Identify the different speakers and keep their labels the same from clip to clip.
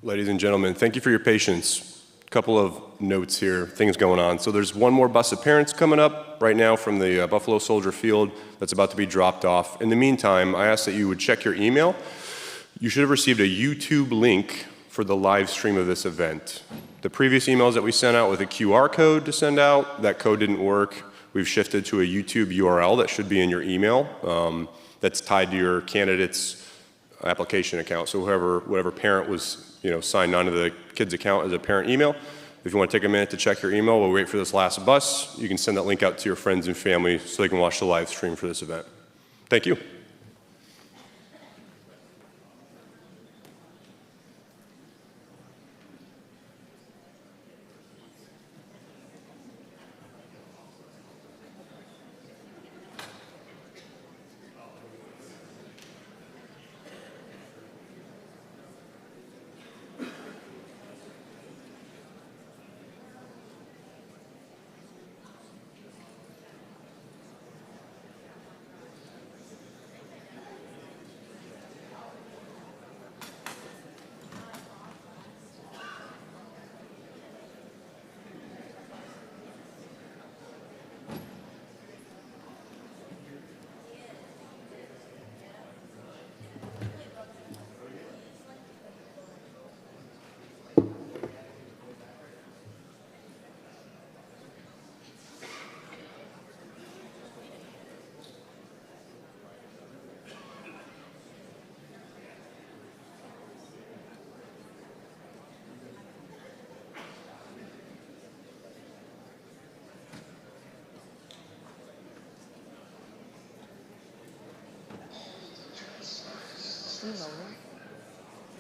Speaker 1: Ladies and gentlemen, thank you for your patience. A couple of notes here, things going on. So there's one more bus of parents coming up right now from the Buffalo Soldier Field that's about to be dropped off. In the meantime, I ask that you would check your email. You should have received a YouTube link for the live stream of this event. The previous emails that we sent out with a QR code to send out, that code didn't work. We've shifted to a YouTube URL that should be in your email that's tied to your candidate's application account. So whatever parent was signed onto the kid's account as a parent email. If you want to take a minute to check your email, we'll wait for this last bus. You can send that link out to your friends and family so they can watch the live stream for this event. Thank you.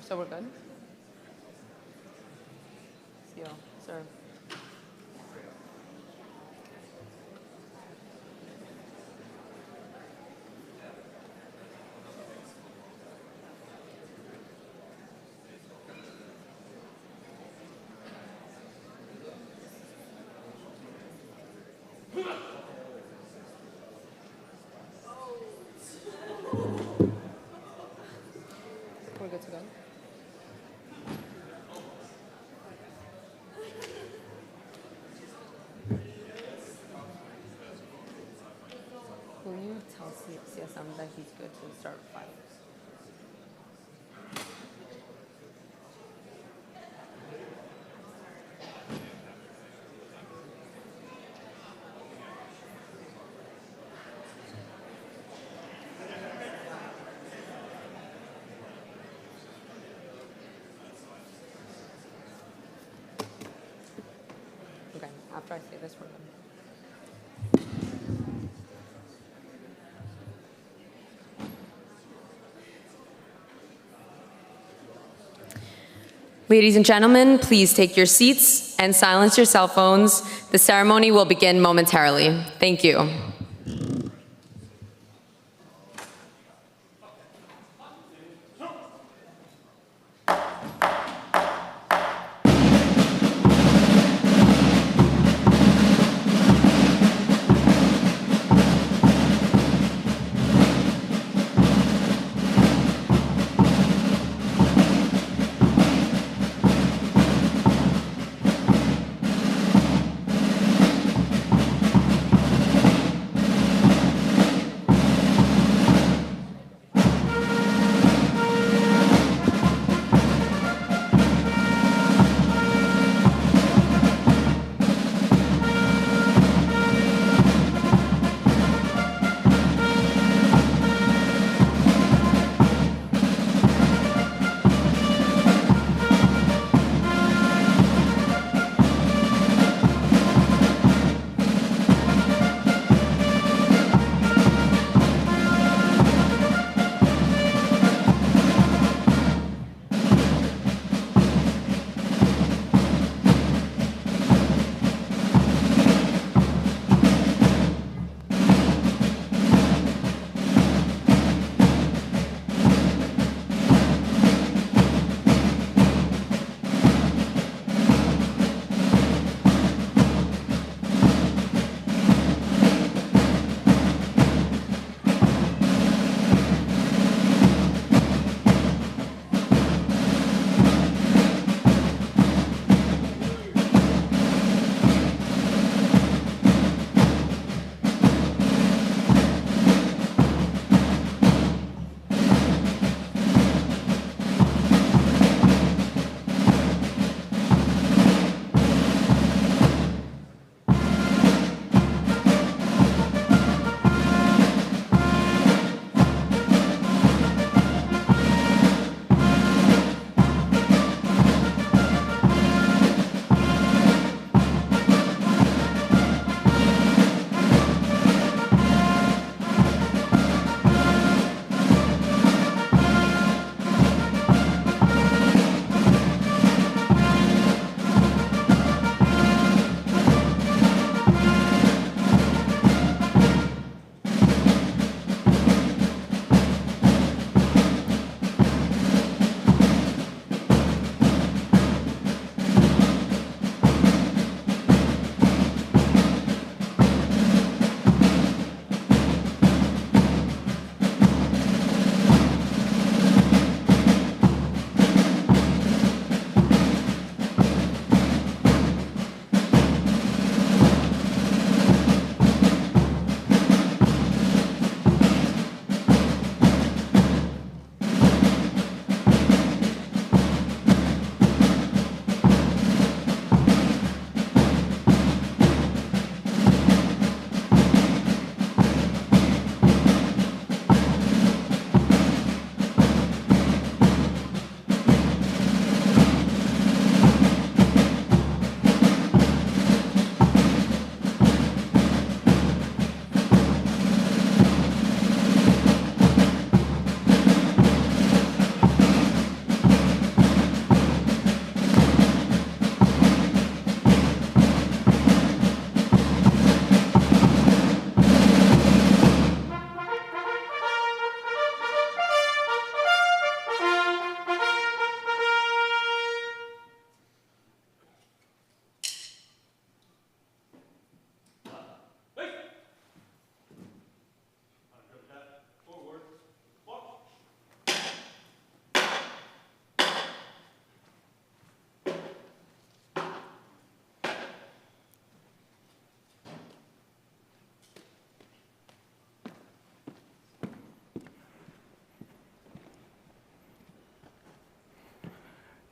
Speaker 2: So we're good? Yeah, sir. We're good to go. Will you tell CSM that he's good to start fighting? Okay, after I say this, we're done. Ladies and gentlemen, please take your seats and silence your cell phones. The ceremony will begin momentarily. Thank you.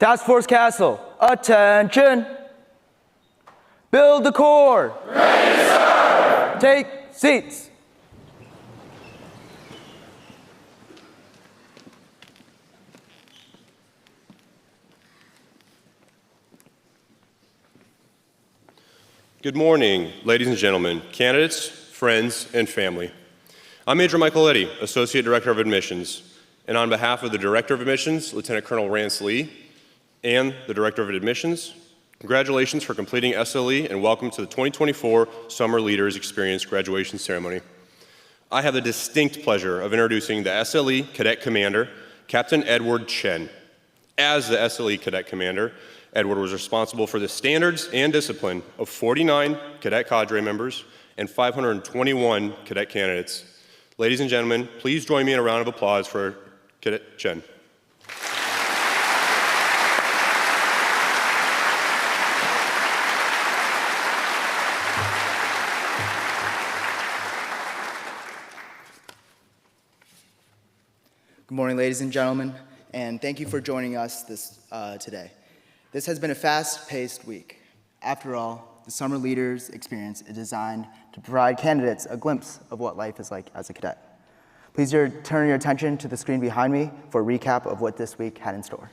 Speaker 3: Task Force Castle, attention! Build the core! Ready to serve! Take seats!
Speaker 1: Good morning, ladies and gentlemen, candidates, friends, and family. I'm Major Michael Eddy, Associate Director of Admissions, and on behalf of the Director of Admissions, Lieutenant Colonel Rance Lee, and the Director of Admissions, congratulations for completing SLE and welcome to the 2024 Summer Leaders Experience graduation ceremony. I have the distinct pleasure of introducing the SLE Cadet Commander, Captain Edward Chen. As the SLE Cadet Commander, Edward was responsible for the standards and discipline of 49 cadet cadre members and 521 cadet candidates. Ladies and gentlemen, please join me in a round of applause for Cadet Chen.
Speaker 4: Good morning, ladies and gentlemen, and thank you for joining us today. This has been a fast-paced week. After all, the Summer Leaders Experience is designed to provide candidates a glimpse of what life is like as a cadet. Please turn your attention to the screen behind me for a recap of what this week had in store.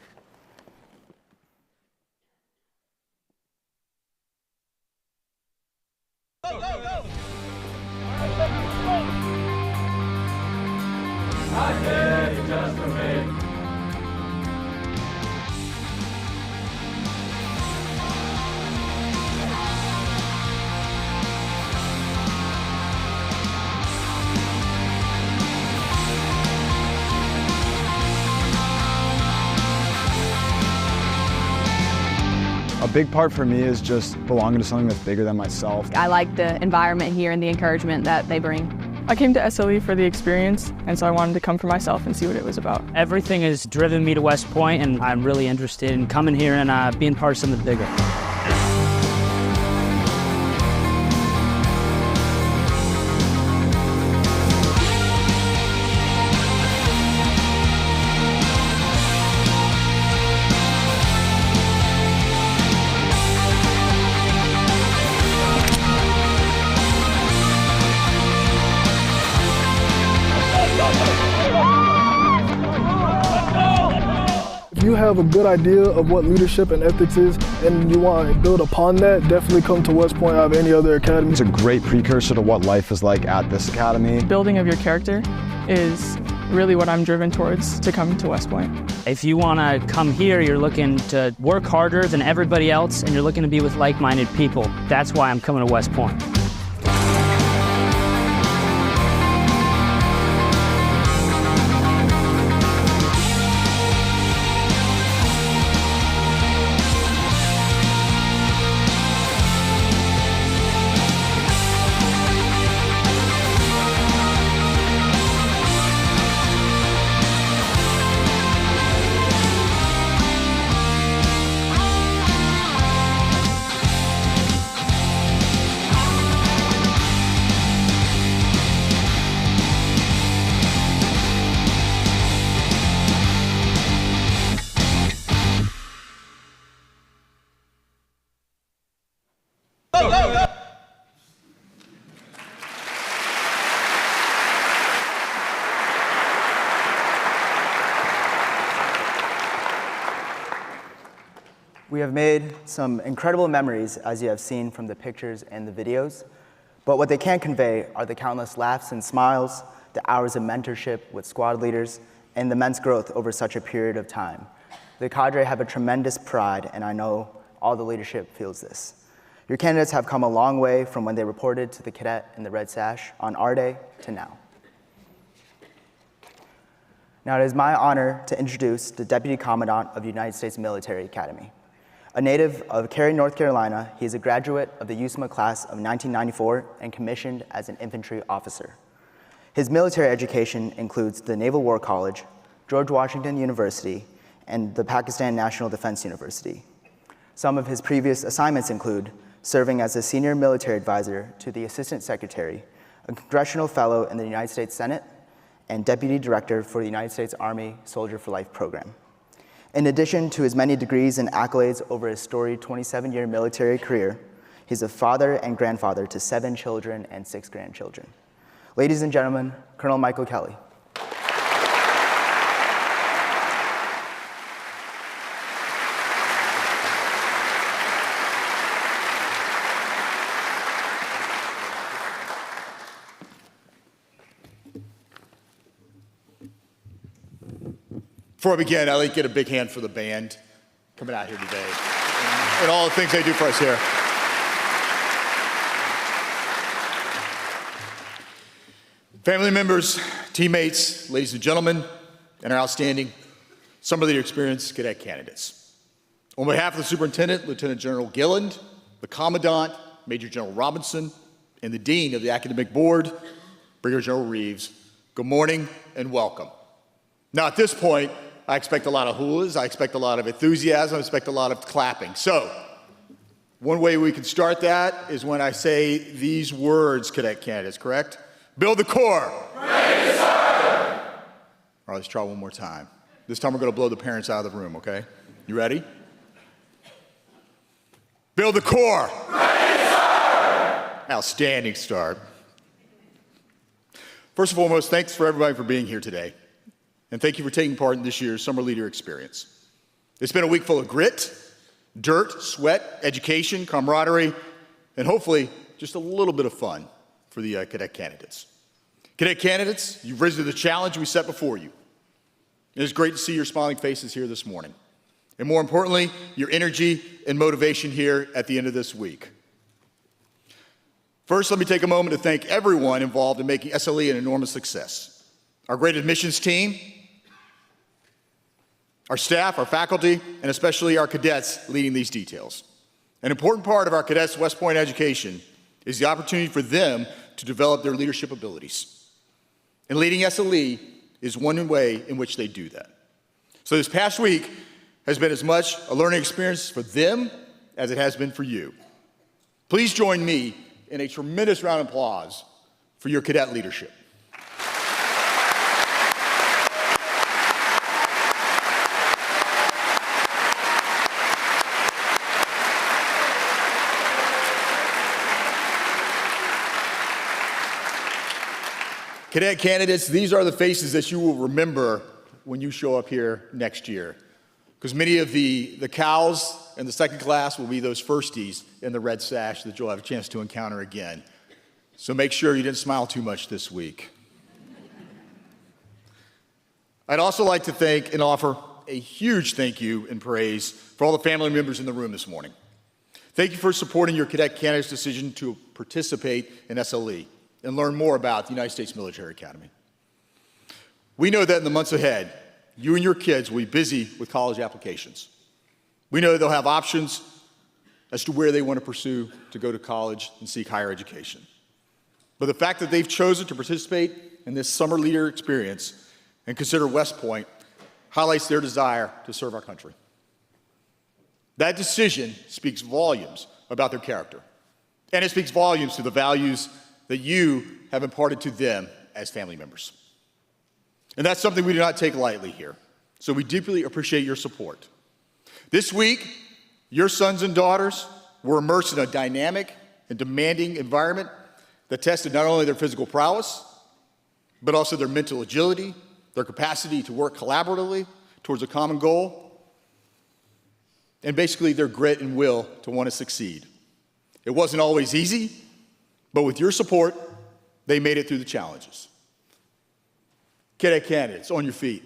Speaker 5: Go, go, go! I did it just for me.
Speaker 6: A big part for me is just belonging to something that's bigger than myself.
Speaker 7: I like the environment here and the encouragement that they bring.
Speaker 8: I came to SLE for the experience, and so I wanted to come for myself and see what it was about.
Speaker 9: Everything has driven me to West Point, and I'm really interested in coming here and being part of something bigger.
Speaker 10: If you have a good idea of what leadership and ethics is and you want to build upon that, definitely come to West Point out of any other academy.
Speaker 6: It's a great precursor to what life is like at this academy.
Speaker 8: Building of your character is really what I'm driven towards to come to West Point.
Speaker 9: If you want to come here, you're looking to work harder than everybody else, and you're looking to be with like-minded people. That's why I'm coming to West Point.
Speaker 5: Go, go, go!
Speaker 4: We have made some incredible memories, as you have seen from the pictures and the videos, but what they can't convey are the countless laughs and smiles, the hours of mentorship with squad leaders, and the immense growth over such a period of time. The cadre have a tremendous pride, and I know all the leadership feels this. Your candidates have come a long way from when they reported to the cadet in the red sash on our day to now. Now it is my honor to introduce the Deputy Commandant of the United States Military Academy. A native of Cary, North Carolina, he is a graduate of the USMA class of 1994 and commissioned as an infantry officer. His military education includes the Naval War College, George Washington University, and the Pakistan National Defense University. Some of his previous assignments include serving as a senior military advisor to the Assistant Secretary, a Congressional Fellow in the United States Senate, and Deputy Director for the United States Army Soldier for Life program. In addition to his many degrees and accolades over his storied 27-year military career, he's a father and grandfather to 7 children and 6 grandchildren. Ladies and gentlemen, Colonel Michael Kelly.
Speaker 11: Before I begin, I'd like to get a big hand for the band coming out here today and all the things they do for us here. Family members, teammates, ladies and gentlemen, and our outstanding summer leader experience cadet candidates. On behalf of the Superintendent, Lieutenant General Gilland, the Commandant, Major General Robinson, and the Dean of the Academic Board, Brigadier General Reeves, good morning and welcome. Now at this point, I expect a lot of hoolas, I expect a lot of enthusiasm, I expect a lot of clapping. So, one way we can start that is when I say these words, cadet candidates, correct? Build the core. Ready to serve. All right, let's try one more time. This time we're going to blow the parents out of the room, okay? You ready? Build the core. Ready to serve. Outstanding start. First and foremost, thanks for everybody for being here today. And thank you for taking part in this year's Summer Leader Experience. It's been a week full of grit, dirt, sweat, education, camaraderie, and hopefully just a little bit of fun for the cadet candidates. Cadet candidates, you've risen to the challenge we set before you. It is great to see your smiling faces here this morning. And more importantly, your energy and motivation here at the end of this week. First, let me take a moment to thank everyone involved in making SLE an enormous success. Our great admissions team, our staff, our faculty, and especially our cadets leading these details. An important part of our cadets' West Point education is the opportunity for them to develop their leadership abilities. And leading SLE is one way in which they do that. So this past week has been as much a learning experience for them as it has been for you. Please join me in a tremendous round of applause for your cadet leadership. Cadet candidates, these are the faces that you will remember when you show up here next year. Because many of the cows in the second class will be those firsties in the red sash that you'll have a chance to encounter again. So make sure you didn't smile too much this week. I'd also like to thank and offer a huge thank you and praise for all the family members in the room this morning. Thank you for supporting your cadet candidate's decision to participate in SLE and learn more about the United States Military Academy. We know that in the months ahead, you and your kids will be busy with college applications. We know they'll have options as to where they want to pursue to go to college and seek higher education. But the fact that they've chosen to participate in this summer leader experience and consider West Point highlights their desire to serve our country. That decision speaks volumes about their character, and it speaks volumes to the values that you have imparted to them as family members. And that's something we do not take lightly here. So we deeply appreciate your support. This week, your sons and daughters were immersed in a dynamic and demanding environment that tested not only their physical prowess, but also their mental agility, their capacity to work collaboratively towards a common goal, and basically their grit and will to want to succeed. It wasn't always easy, but with your support, they made it through the challenges. Cadet candidates, on your feet.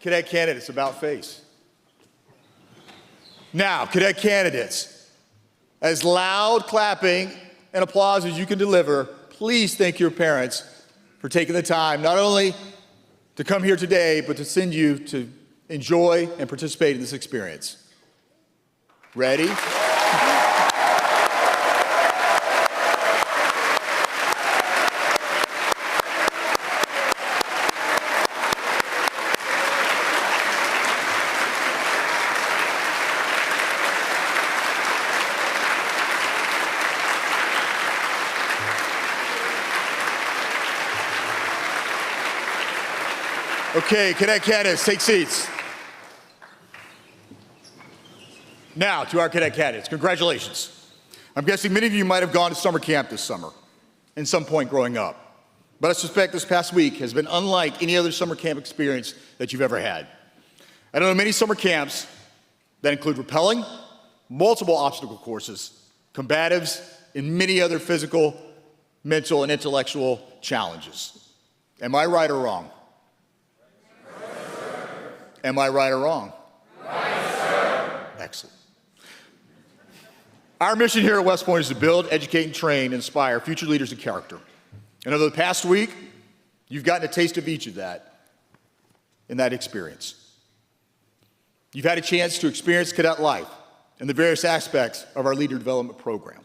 Speaker 11: Cadet candidates, about face. Now, cadet candidates, as loud clapping and applause as you can deliver, please thank your parents for taking the time not only to come here today, but to send you to enjoy and participate in this experience. Ready? Okay, cadet cadets, take seats. Now, to our cadet cadets, congratulations. I'm guessing many of you might have gone to summer camp this summer, at some point growing up. But I suspect this past week has been unlike any other summer camp experience that you've ever had. I know many summer camps that include rappelling, multiple obstacle courses, combatives, and many other physical, mental, and intellectual challenges. Am I right or wrong? Right, sir. Am I right or wrong? Right, sir. Excellent. Our mission here at West Point is to build, educate, and train, and inspire future leaders of character. And over the past week, you've gotten a taste of each of that in that experience. You've had a chance to experience cadet life and the various aspects of our leader development program.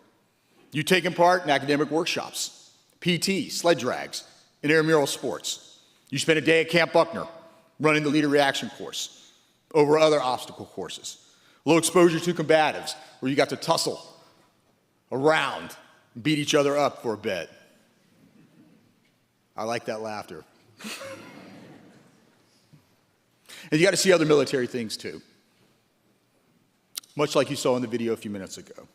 Speaker 11: You've taken part in academic workshops, PT, sled drags, and intramural sports. You spent a day at Camp Buckner running the leader reaction course over other obstacle courses. Low exposure to combatives, where you got to tussle around and beat each other up for a bit. I like that laughter. And you got to see other military things too, much like you saw in the video a few minutes ago.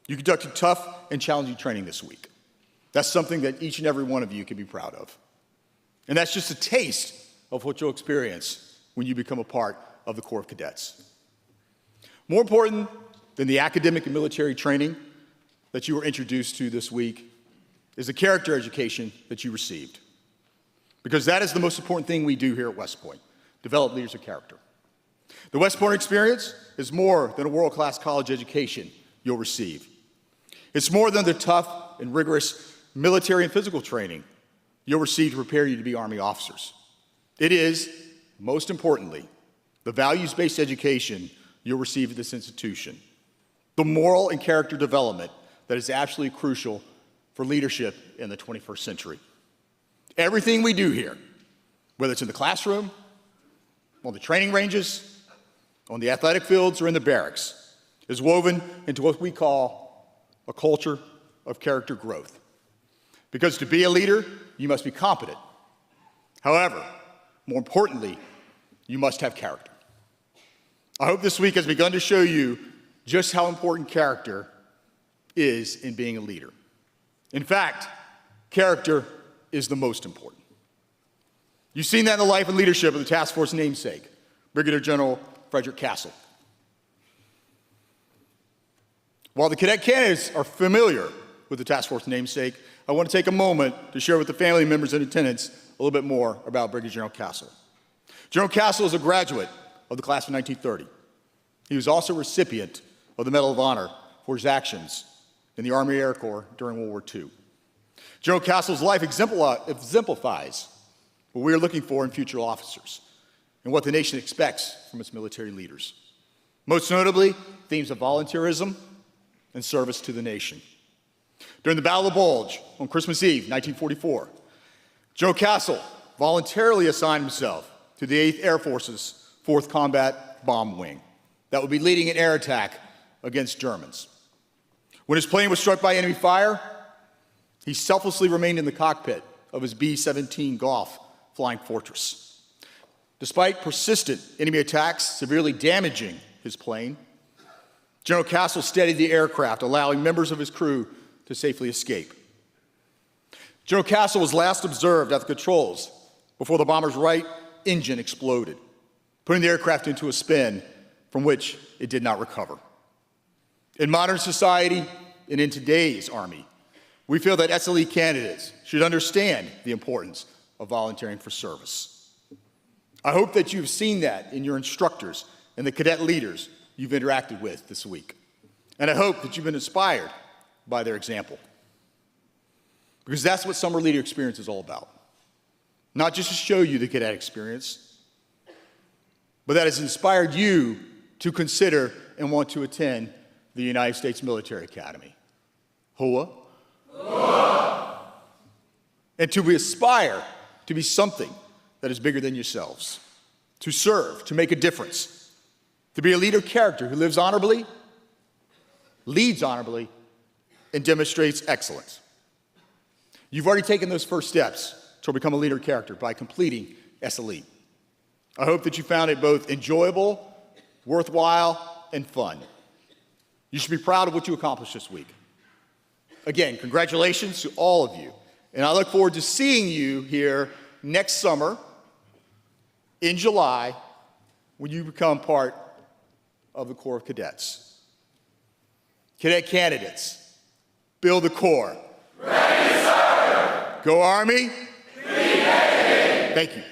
Speaker 11: You conducted tough and challenging training this week. That's something that each and every one of you can be proud of. And that's just a taste of what you'll experience when you become a part of the Corps of Cadets. More important than the academic and military training that you were introduced to this week is the character education that you received. Because that is the most important thing we do here at West Point, develop leaders of character. The West Point experience is more than a world-class college education you'll receive. It's more than the tough and rigorous military and physical training you'll receive to prepare you to be Army officers. It is, most importantly, the values-based education you'll receive at this institution, the moral and character development that is absolutely crucial for leadership in the 21st century. Everything we do here, whether it's in the classroom, on the training ranges, on the athletic fields, or in the barracks, is woven into what we call a culture of character growth. Because to be a leader, you must be competent. However, more importantly, you must have character. I hope this week has begun to show you just how important character is in being a leader. In fact, character is the most important. You've seen that in the life and leadership of the task force namesake, Brigadier General Frederick Castle. While the cadet candidates are familiar with the task force namesake, I want to take a moment to share with the family members in attendance a little bit more about Brigadier General Castle. General Castle is a graduate of the class of 1930. He was also a recipient of the Medal of Honor for his actions in the Army Air Corps during World War II. General Castle's life exemplifies what we are looking for in future officers and what the nation expects from its military leaders. Most notably, themes of volunteerism and service to the nation. During the Battle of the Bulge on Christmas Eve, 1944, General Castle voluntarily assigned himself to the 8th Air Force's 4th Combat Bomb Wing that would be leading an air attack against Germans. When his plane was struck by enemy fire, he selflessly remained in the cockpit of his B-17 Golf Flying Fortress. Despite persistent enemy attacks severely damaging his plane, General Castle steadied the aircraft, allowing members of his crew to safely escape. General Castle was last observed at the controls before the bomber's right engine exploded, putting the aircraft into a spin from which it did not recover. In modern society and in today's Army, we feel that SLE candidates should understand the importance of volunteering for service. I hope that you've seen that in your instructors and the cadet leaders you've interacted with this week. And I hope that you've been inspired by their example. Because that's what summer leader experience is all about. Not just to show you the cadet experience, but that has inspired you to consider and want to attend the United States Military Academy. HOA. HOA. And to aspire to be something that is bigger than yourselves. To serve, to make a difference. To be a leader of character who lives honorably, leads honorably, and demonstrates excellence. You've already taken those first steps to become a leader of character by completing SLE. I hope that you found it both enjoyable, worthwhile, and fun. You should be proud of what you accomplished this week. Again, congratulations to all of you. And I look forward to seeing you here next summer in July when you become part of the Corps of Cadets. Cadet candidates, build the Corps.
Speaker 5: Ready to serve.
Speaker 11: Go Army.
Speaker 5: Be dedicated.
Speaker 11: Thank you.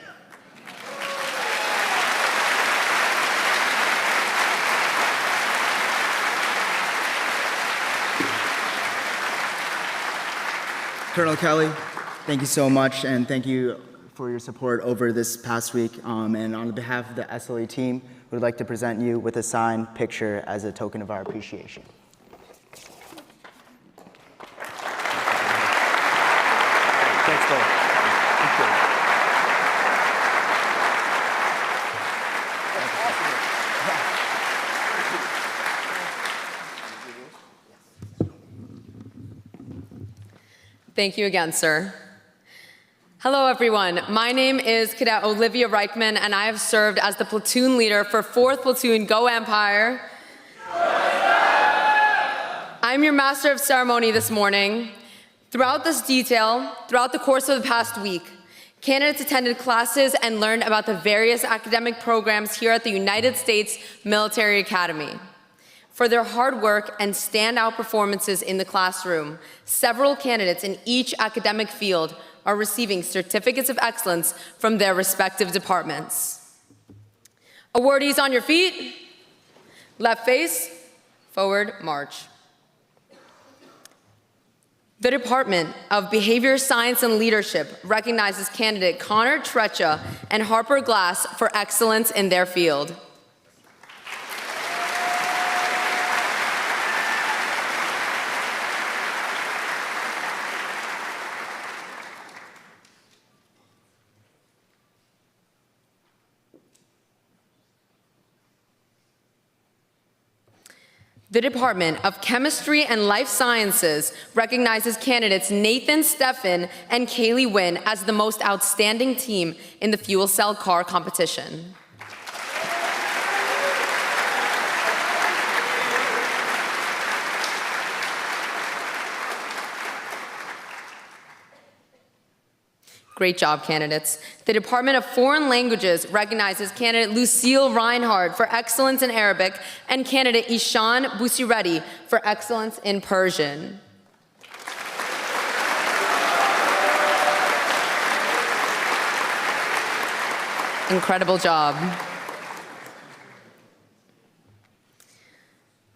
Speaker 4: Colonel Kelly, thank you so much, and thank you for your support over this past week. And on behalf of the SLE team, we would like to present you with a signed picture as a token of our appreciation.
Speaker 3: Thanks, Cole.
Speaker 2: Thank you again, sir. Hello, everyone. My name is Cadet Olivia Reichman, and I have served as the platoon leader for 4th Platoon Go Empire. I'm your master of ceremony this morning. Throughout the course of the past week, candidates attended classes and learned about the various academic programs here at the United States Military Academy. For their hard work and standout performances in the classroom, several candidates in each academic field are receiving certificates of excellence from their respective departments. Awardees on your feet, left face, forward march. The Department of Behavior Science and Leadership recognizes candidate Connor Trecha and Harper Glass for excellence in their field. The Department of Chemistry and Life Sciences recognizes candidates Nathan Steffen and Kaylee Wynn as the most outstanding team in the fuel cell car competition. Great job, candidates. The Department of Foreign Languages recognizes candidate Lucille Reinhardt for excellence in Arabic and candidate Ishan Busireddy for excellence in Persian. Incredible job.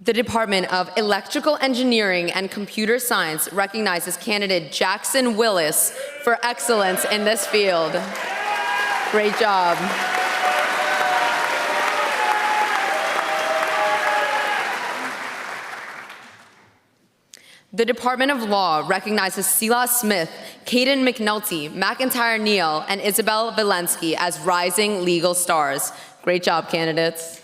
Speaker 2: The Department of Electrical Engineering and Computer Science recognizes candidate Jackson Willis for excellence in this field. Great job. The Department of Law recognizes Silas Smith, Caden McNulty, McIntyre Neal, and Isabel Valensky as rising legal stars. Great job, candidates.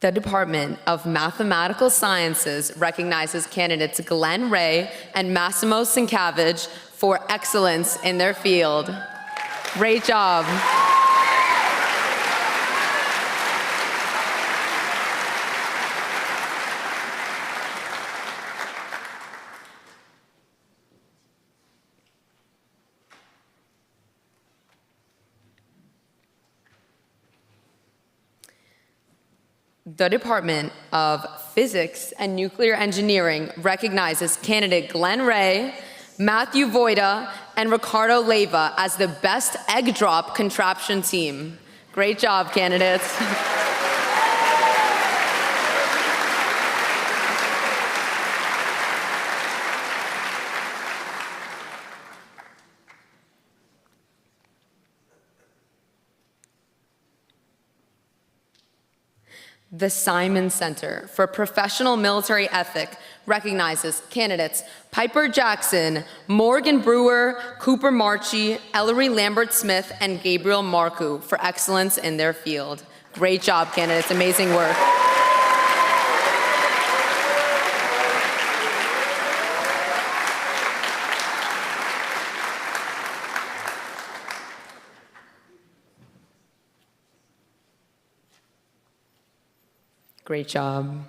Speaker 2: The Department of Mathematical Sciences recognizes candidates Glenn Ray and Massimo Sienkiewicz for excellence in their field. Great job. The Department of Physics and Nuclear Engineering recognizes candidate Glenn Ray, Matthew Voida, and Ricardo Leyva as the best egg drop contraption team. Great job, candidates. The Simon Center for Professional Military Ethic recognizes candidates Piper Jackson, Morgan Brewer, Cooper Marchi, Ellery Lambert-Smith, and Gabriel Marcoux for excellence in their field. Great job, candidates. Amazing work. Great job.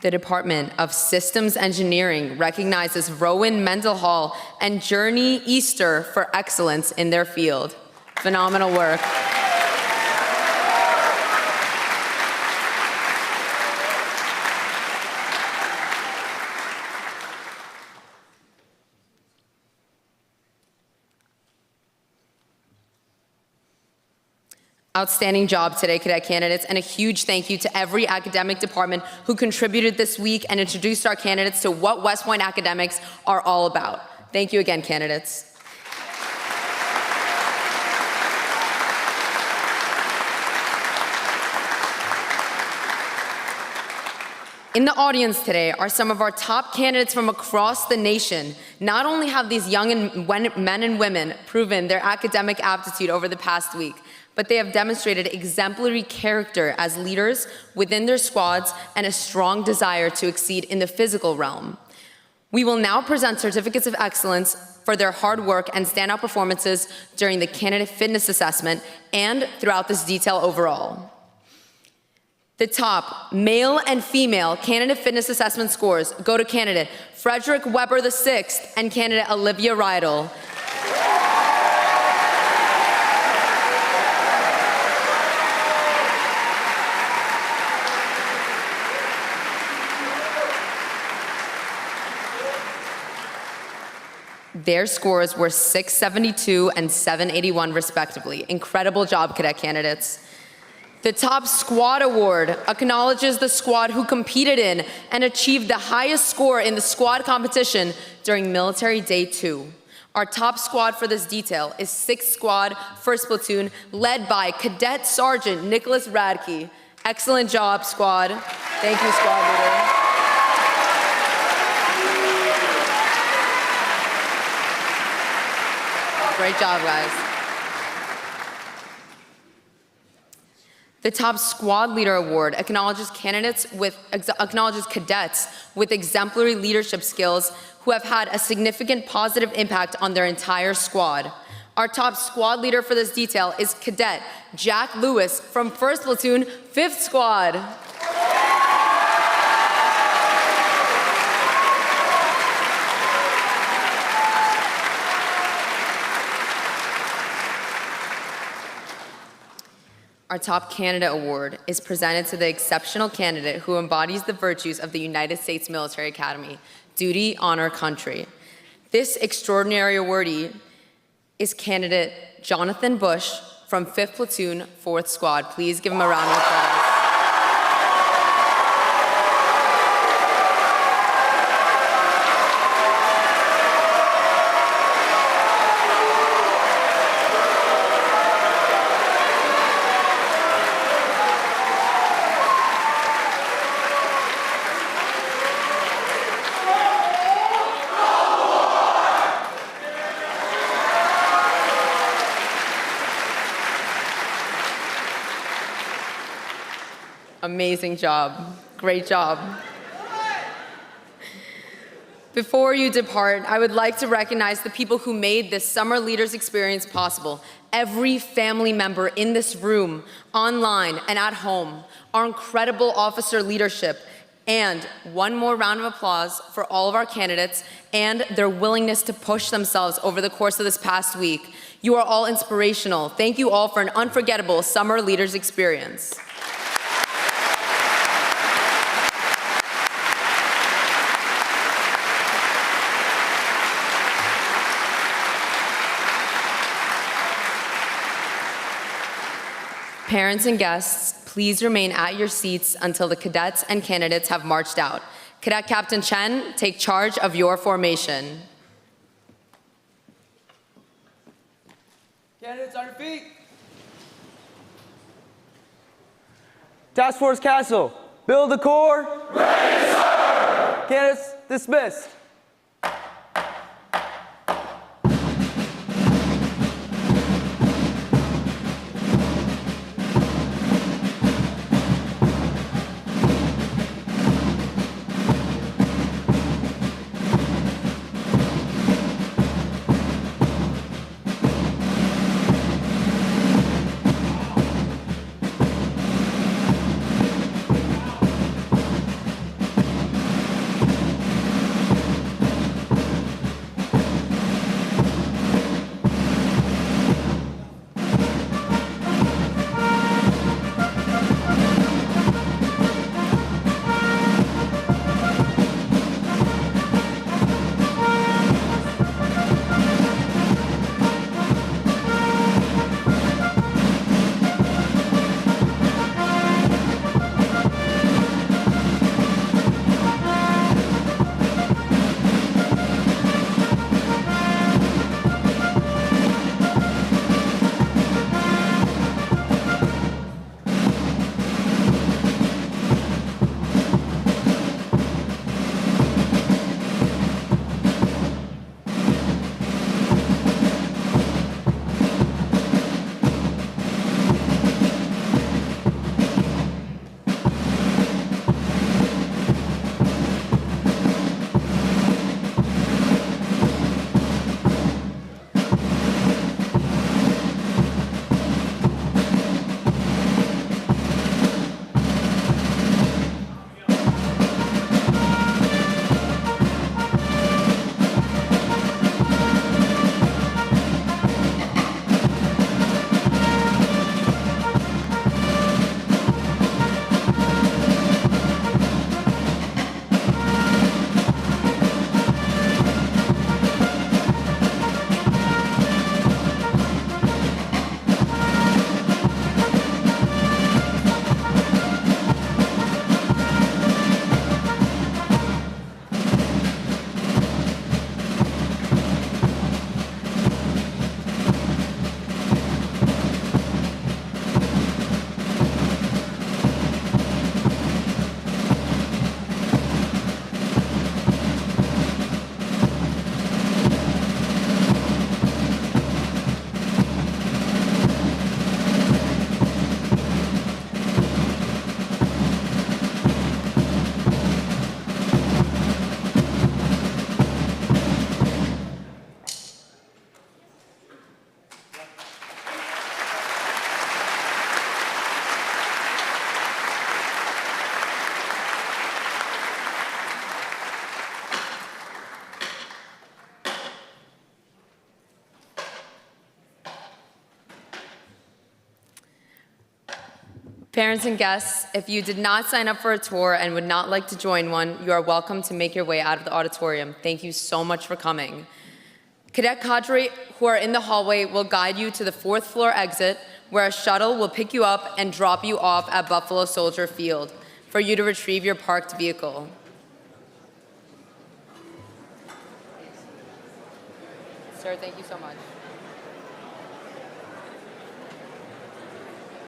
Speaker 2: The Department of Systems Engineering recognizes Rowan Mendenhall and Journey Easter for excellence in their field. Phenomenal work. Outstanding job today, cadet candidates, and a huge thank you to every academic department who contributed this week and introduced our candidates to what West Point academics are all about. Thank you again, candidates. In the audience today are some of our top candidates from across the nation. Not only have these young men and women proven their academic aptitude over the past week, but they have demonstrated exemplary character as leaders within their squads and a strong desire to exceed in the physical realm. We will now present certificates of excellence for their hard work and standout performances during the candidate fitness assessment and throughout this detail overall. The top male and female candidate fitness assessment scores go to candidate Frederick Weber VI and candidate Olivia Rydell. Their scores were 672 and 781 respectively. Incredible job, cadet candidates. The top squad award acknowledges the squad who competed in and achieved the highest score in the squad competition during Military Day 2. Our top squad for this detail is 6th Squad, 1st Platoon, led by Cadet Sergeant Nicholas Radke. Excellent job, squad. Thank you, squad leader. Great job, guys. The top squad leader award acknowledges cadets with exemplary leadership skills who have had a significant positive impact on their entire squad. Our top squad leader for this detail is Cadet Jack Lewis from 1st Platoon, 5th Squad. Our top candidate award is presented to the exceptional candidate who embodies the virtues of the United States Military Academy, duty, honor, country. This extraordinary awardee is candidate Jonathan Bush from 5th Platoon, 4th Squad. Please give him a round of applause. Amazing job. Great job. Before you depart, I would like to recognize the people who made this Summer Leaders Experience possible. Every family member in this room, online, and at home. Our incredible officer leadership. And one more round of applause for all of our candidates and their willingness to push themselves over the course of this past week. You are all inspirational. Thank you all for an unforgettable Summer Leaders Experience. Parents and guests, please remain at your seats until the cadets and candidates have marched out. Cadet Captain Chen, take charge of your formation.
Speaker 3: Candidates on your feet. Task Force Castle, build the core. Ready to serve. Candidates dismissed.
Speaker 2: Parents and guests, if you did not sign up for a tour and would not like to join one, you are welcome to make your way out of the auditorium. Thank you so much for coming. Cadet cadre who are in the hallway will guide you to the 4th floor exit, where a shuttle will pick you up and drop you off at Buffalo Soldier Field for you to retrieve your parked vehicle. Sir, thank you so much.